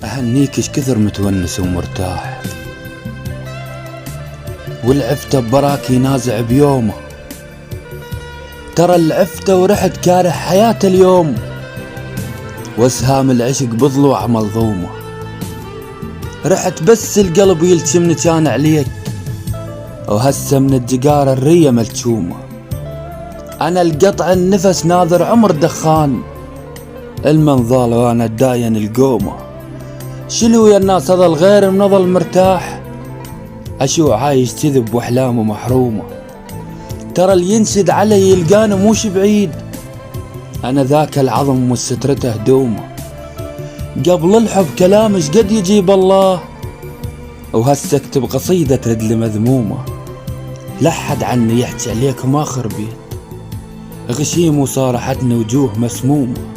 أهنيك اش كثر متونس ومرتاح، والعفتة براكي نازع بيومه. ترى العفتة ورحت كاره حياة اليوم، واسهام العشق بضلوع ملظومة. رحت بس القلب يلتمني كان عليك، وهسه من الجقار الرية ملتومة. أنا القطع النفس ناظر عمر دخان، المنظال وانا داين القومة. شلو يا الناس هذا الغير منظل مرتاح، أشو عايش كذب واحلامه محرومة. ترى اللي ينسد علي يلقاني موش بعيد، أنا ذاك العظم وسترته هدومه. قبل الحب كلامش قد يجيب الله، وهسه اكتب قصيدة ترد لمذمومة. لحد عني يحكي عليكم آخر بيت، غشيم وصارحتني وجوه مسمومة.